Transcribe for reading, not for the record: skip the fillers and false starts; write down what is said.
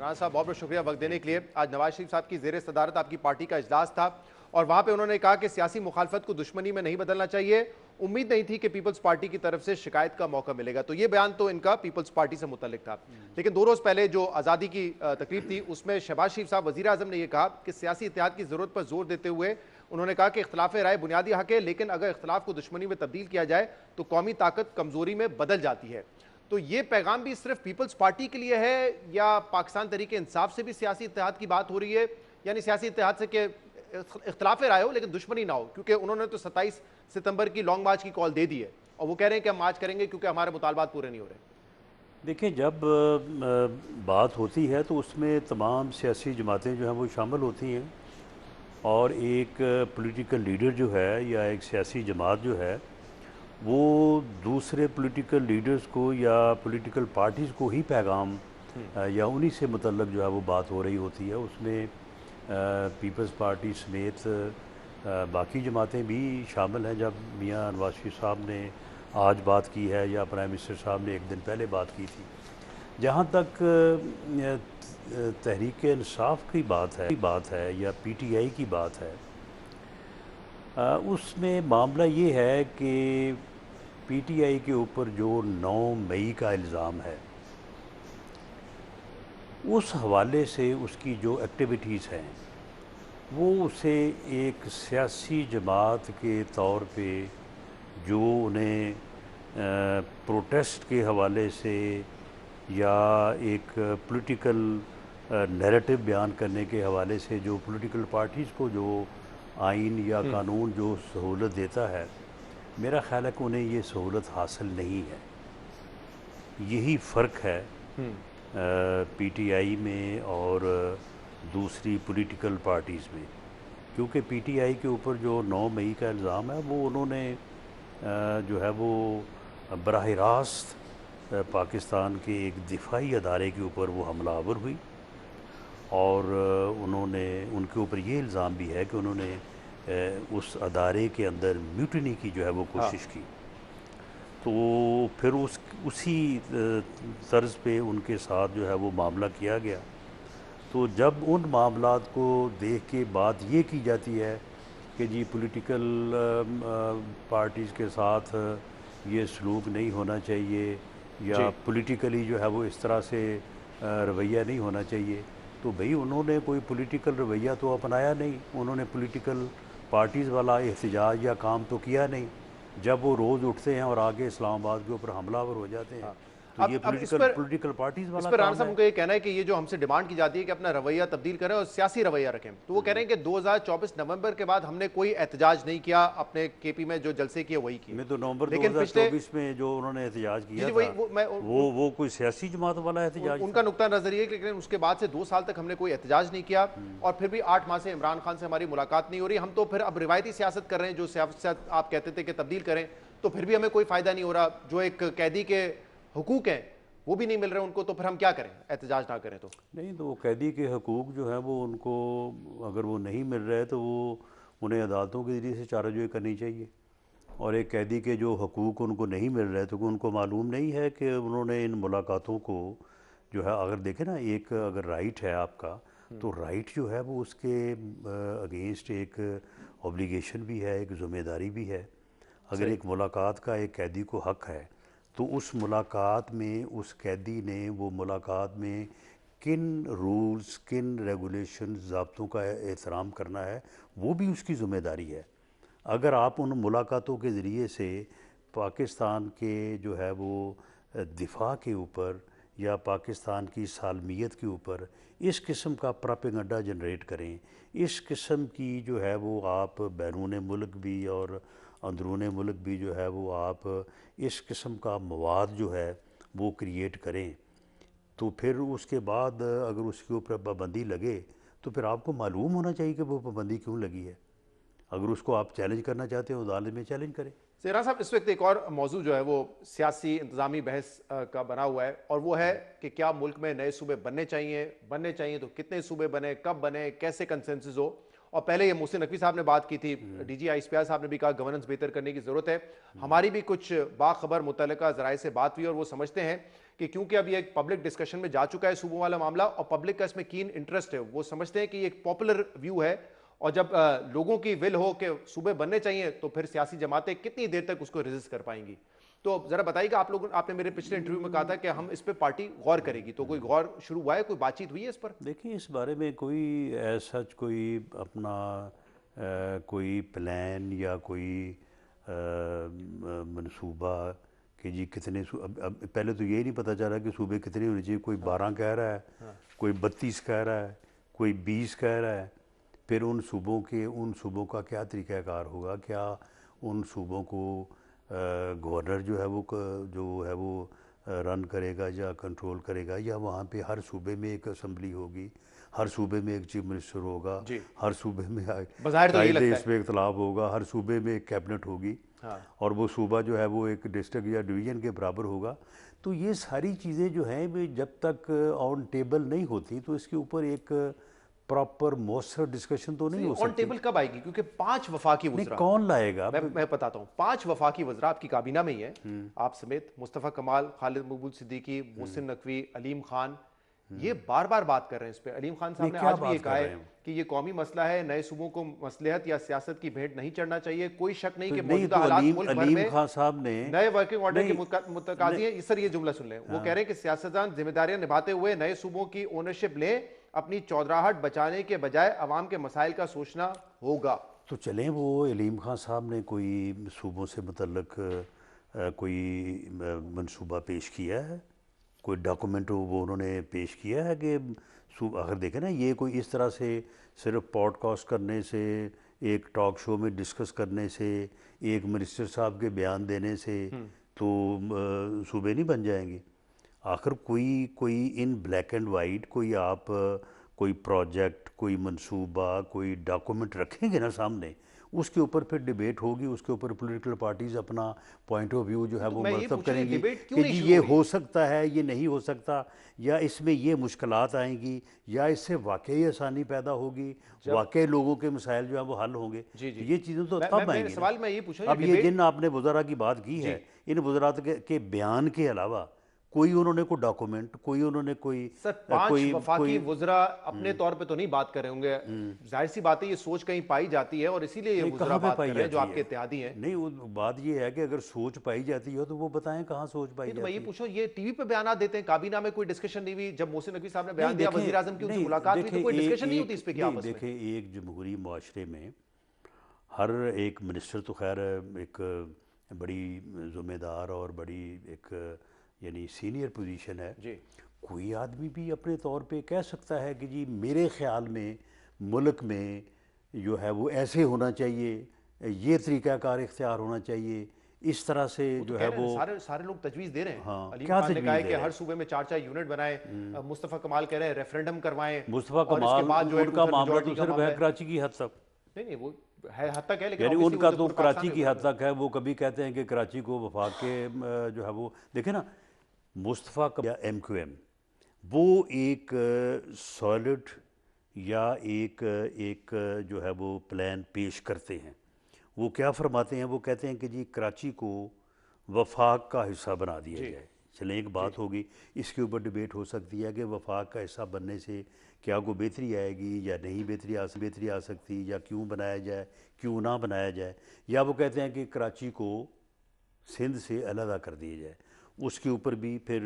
राणा साहब, बहुत बहुत शुक्रिया वक्त देने के लिए। आज नवाज शरीफ साहब की ज़ेर सदारत आपकी पार्टी का इजलास था और वहां पे उन्होंने कहा कि सियासी मुखालफत को दुश्मनी में नहीं बदलना चाहिए। उम्मीद नहीं थी कि पीपल्स पार्टी की तरफ से शिकायत का मौका मिलेगा। तो ये बयान तो इनका पीपल्स पार्टी से मुतल्लिक था। लेकिन 2 रोज पहले जो आज़ादी की तकरीब थी उसमें शहबाज शरीफ साहब वज़ीर आज़म ने यह कहा कि सियासी इत्तेहाद की ज़रूरत पर जोर देते हुए उन्होंने कहा कि इख्तिलाफ राय बुनियादी हक है, लेकिन अगर इख्तिलाफ को दुश्मनी में तब्दील किया जाए तो कौमी ताकत कमजोरी में बदल जाती है। तो ये पैगाम भी सिर्फ पीपल्स पार्टी के लिए है या पाकिस्तान तरीके इंसाफ से भी सियासी इत्तेहाद की बात हो रही है? यानी सियासी इत्तेहाद से कि इख्तिलाफ राय हो लेकिन दुश्मनी ना हो, क्योंकि उन्होंने तो 27 सितंबर की लॉन्ग मार्च की कॉल दे दी है और वो कह रहे हैं कि हम मार्च करेंगे क्योंकि हमारे मुतालबात पूरे नहीं हो रहे। देखिए, जब बात होती है तो उसमें तमाम सियासी जमातें जो हैं वो शामिल होती हैं और एक पॉलिटिकल लीडर जो है या एक सियासी जमात जो है वो दूसरे पॉलिटिकल लीडर्स को या पॉलिटिकल पार्टीज़ को ही पैगाम या उन्हीं से मतलब जो है वो बात हो रही होती है। उसमें पीपल्स पार्टी समेत बाकी जमातें भी शामिल हैं। जब मियां नवाज शरीफ साहब ने आज बात की है या प्राइम मिनिस्टर साहब ने एक दिन पहले बात की थी। जहाँ तक तहरीक इंसाफ की बात है या पीटीआई की बात है, उसमें मामला ये है कि पीटीआई के ऊपर जो 9 मई का इल्ज़ाम है उस हवाले से उसकी जो एक्टिविटीज़ हैं वो उसे एक सियासी जमात के तौर पे जो उन्हें प्रोटेस्ट के हवाले से या एक पॉलिटिकल नैरेटिव बयान करने के हवाले से जो पॉलिटिकल पार्टीज़ को जो आइन या कानून जो सहूलत देता है, मेरा ख्याल है कि उन्हें ये सहूलत हासिल नहीं है। यही फ़र्क है पीटीआई में और दूसरी पॉलिटिकल पार्टीज़ में, क्योंकि पीटीआई के ऊपर जो 9 मई का इल्ज़ाम है वो उन्होंने जो है वो बराह रास्त पाकिस्तान के एक दिफाई अदारे के ऊपर वो हमलावर हुई और उन्होंने उनके ऊपर ये इल्ज़ाम भी है कि उन्होंने उस अदारे के अंदर म्यूटिनी की जो है वो कोशिश की। तो फिर उसी तर्ज़ पे उनके साथ जो है वो मामला किया गया। तो जब उन मामलात को देख के बात ये की जाती है कि जी पॉलिटिकल पार्टीज़ के साथ ये सलूक नहीं होना चाहिए या पॉलिटिकली जो है वो इस तरह से रवैया नहीं होना चाहिए, तो भाई उन्होंने कोई पॉलिटिकल रवैया तो अपनाया नहीं, उन्होंने पॉलिटिकल पार्टीज़ वाला एहतजाज या काम तो किया नहीं। जब वो रोज़ उठते हैं और आगे इस्लामाबाद के ऊपर हमलावर हो जाते हैं तो ये पॉलिटिकल पार्टीज वाला काम है। राणा साहब, उनका ये कहना है कि ये जो हमसे डिमांड की जाती है कि अपना रवैया तब्दील करें और सियासी रवैया रखें, तो वो कह रहे हैं कि 2024 नवंबर के बाद हमने कोई एहतजाज नहीं किया, अपने केपी में जो जलसे किए वही किए। मैं तो नवंबर 2024 में जो उन्होंने एहतजाज किया था वो कोई सियासी जमात वाला एहतजाज, उनका नुक्ता नजर ये, लेकिन उसके बाद से 2 साल तक हमने कोई एहतजाज नहीं किया और फिर भी 8 माह से इमरान खान से हमारी मुलाकात नहीं हो रही। हम तो फिर अब रिवायती सियासत कर रहे हैं, जो सियासत आप कहते थे कि तब्दील करें, तो फिर भी हमें कोई फायदा नहीं हो रहा। जो एक कैदी के हुकूक हैं वो भी नहीं मिल रहे उनको, तो फिर हम क्या करें? एहतजाज ना करें तो नहीं। तो वो कैदी के हकूक़ जो है वो उनको अगर वो नहीं मिल रहे तो वो उन्हें अदालतों के ज़रिए से चाराजोई करनी चाहिए। और एक कैदी के जो हकूक़ उनको नहीं मिल रहे तो उनको मालूम नहीं है कि उन्होंने इन मुलाकातों को जो है, अगर देखें ना, एक अगर राइट है आपका तो राइट जो है वो उसके अगेंस्ट एक ऑब्लिगेशन भी है, एक ज़िम्मेदारी भी है। अगर एक मुलाकात का एक कैदी को हक़ है तो उस मुलाकात में उस कैदी ने वो मुलाकात में किन रूल्स, किन रेगुलेशन, ज़ाब्तों का एहतराम करना है, वो भी उसकी ज़िम्मेदारी है। अगर आप उन मुलाकातों के ज़रिए से पाकिस्तान के जो है वो दिफा के ऊपर या पाकिस्तान की सालमियत के ऊपर इस किस्म का प्रोपेगेंडा जनरेट करें, इस किस्म की जो है वो आप बैरून मुल्क भी और अंदरून मुल्क भी जो है वो आप इस किस्म का मवाद जो है वो क्रिएट करें, तो फिर उसके बाद अगर उसके ऊपर पाबंदी लगे तो फिर आपको मालूम होना चाहिए कि वो पाबंदी क्यों लगी है। अगर उसको आप चैलेंज करना चाहते हो अदालत में चैलेंज करें। सेरा साहब, इस वक्त एक और मौजू जो है वो सियासी इंतजामी बहस का बना हुआ है और वो है कि क्या मुल्क में नए सूबे बनने चाहिए तो कितने सूबे बने, कब बने, कैसे कंसेंसस हो। और पहले ये मोहसिन नकवी साहब ने बात की थी, डीजी आईएसपीआर साहब ने भी कहा गवर्नेंस बेहतर करने की जरूरत है। हमारी भी कुछ बाखबर मुतल्लिका जराए से बात हुई और वो समझते हैं कि क्योंकि अब ये एक पब्लिक डिस्कशन में जा चुका है सूबों वाला मामला और पब्लिक का इसमें कीन इंटरेस्ट है, वो समझते हैं कि ये एक पॉपुलर व्यू है और जब लोगों की विल हो कि सूबे बनने चाहिए तो फिर सियासी जमातें कितनी देर तक उसको रेजिस्ट कर पाएंगी। तो जरा बताइएगा, आप लोगों आपने मेरे पिछले इंटरव्यू में कहा था कि हम इस पे पार्टी गौर करेगी, तो कोई गौर शुरू हुआ है, कोई बातचीत हुई है इस पर? देखिए, इस बारे में कोई ऐसा कोई अपना कोई प्लान या कोई मंसूबा कि जी कितने अब पहले तो यही नहीं पता चल रहा कि सूबे कितने होने चाहिए। कोई 12 कह रहा है, कोई 32 कह रहा है, कोई 20 कह रहा है। फिर उन सूबों का क्या तरीक़ाकार होगा? क्या उन सूबों को गवर्नर जो है वो रन करेगा या कंट्रोल करेगा, या वहाँ पे हर सूबे में एक असम्बली होगी, हर सूबे में एक चीफ मिनिस्टर होगा, हर सूबे में बाज़ाहिर तो यही लगता है इसमें इख्तलाफ होगा, हर सूबे में एक कैबिनेट होगी, और वो सूबा जो है वो एक डिस्ट्रिक्ट या डिवीज़न के बराबर होगा। तो ये सारी चीज़ें जो हैं वे जब तक ऑन टेबल नहीं होती तो इसके ऊपर एक प्रॉपर मौसर डिस्कशन तो नहीं हो सकती। ऑन टेबल कब आएगी? क्योंकि 5 वफाकी वज़रा, कौन लाएगा? मैं बताता हूँ, 5 वफाकी वज़रा आपकी काबीना में ही है, आप समेत मुस्तफ़ा कमाल, खालिद मकबूल सिद्दीकी, मोहसिन नकवी, अलीम खान, ये बार बार बात कर रहे हैं इस पे। अलीम खान साहब ने आज भी ये कहा है कि ये कौमी मसला है, नए सूबों को मसलहत या सियासत की भेंट नहीं चढ़ना चाहिए। कोई शक नहीं कि मौजूदा हालात मुल्क भर में खान साहब ने नए वर्किंग ऑर्डर के मुतकादी हैं। सर ये जुमला सुन लें, वो कह रहे हैं कि सियासतदान जिम्मेदारियां निभाते हुए नए सूबों की ओनरशिप लें, अपनी चौधराहट बचाने के बजाय अवाम के मसाइल का सोचना होगा। तो चलें, वो अलीम खान साहब ने कोई सूबों से मुतल्लक कोई मंसूबा पेश किया है, कोई डॉक्यूमेंट वो उन्होंने पेश किया है कि अगर देखें ना, ये कोई इस तरह से सिर्फ पॉडकास्ट करने से, एक टॉक शो में डिस्कस करने से, एक मिनिस्टर साहब के बयान देने से तो सूबे नहीं बन जाएंगे। आखिर कोई इन ब्लैक एंड वाइट कोई प्रोजेक्ट, कोई मंसूबा, कोई डॉक्यूमेंट रखेंगे ना सामने, उसके ऊपर फिर डिबेट होगी, उसके ऊपर पॉलिटिकल पार्टीज अपना पॉइंट ऑफ व्यू जो है वो मतलब करेंगी कि जी ये हो सकता है, ये नहीं हो सकता, या इसमें ये मुश्किलात आएंगी, या इससे वाकई आसानी पैदा होगी, वाकई लोगों के मसाइल जो है वो हल होंगे। ये चीज़ें तो तब आएंगी। सवाल मैं ये पूछा, अब ये जिन आपने वज़रा की बात की है, इन वज़रात के बयान के अलावा कोई उन्होंने कोई डॉक्यूमेंट, कोई उन्होंने कोई सर 5 वफाकी वज़रा अपने तौर पे तो नहीं बात कर रहे होंगे, जाहिर सी बात है ये सोच कहीं पाई जाती है और इसीलिए ये वज़रा बात कर रहे हैं जो आपके इत्तेहादी हैं। नहीं, वो बात ये है कि अगर सोच पाई जाती हो तो वो बताएं कहाँ सोच पाई जाती है। मैं ये पूछूं, ये टीवी पे बयान देते हैं, काबीना में कोई डिस्कशन नहीं हुई? जब मोहसिन नकवी साहब ने बयान दिया, वज़ीर आज़म की उनसे मुलाकात हुई, तो कोई डिस्कशन नहीं होती इस पे कि आपस में? देखिए, एक जमहूरी मुआशरे में हर एक मिनिस्टर तो खैर एक बड़ी ज़िम्मेदार और बड़ी एक यानी सीनियर पोजीशन है जी। कोई आदमी भी अपने तौर पे कह सकता है कि जी मेरे ख्याल में मुल्क में जो है वो ऐसे होना चाहिए, ये तरीक़ाकार इख्तियार होना चाहिए, इस तरह से जो है वो सारे लोग तजवीज़ दे रहे हैं। हाँ, अलीम खान ने कहा है कि हर सूबे में 4 यूनिट बनाए, मुस्तफ़ा कमाल कह रहे हैं रेफरेंडम करवाएं। मुस्तफ़ा कमाल उनका मामला तो सिर्फ है कराची की हद तक, नहीं वो है हद तक है, लेकिन यानी उनका तो कराची की हद तक है। वो कभी कहते हैं कि कराची को वफाक के जो है वो देखे ना, मुस्तफ़ा या MQM वो एक सॉलिड या एक जो है वो प्लान पेश करते हैं। वो क्या फरमाते हैं? वो कहते हैं कि जी कराची को वफाक का हिस्सा बना दिया जाए। चलें, एक बात होगी, इसके ऊपर डिबेट हो सकती है कि वफाक का हिस्सा बनने से क्या कोई बेहतरी आएगी या नहीं बेहतरी आ सकती, या क्यों बनाया जाए, क्यों ना बनाया जाए। या वो कहते हैं कि कराची को सिंध से अलग कर दिया जाए, उसके ऊपर भी फिर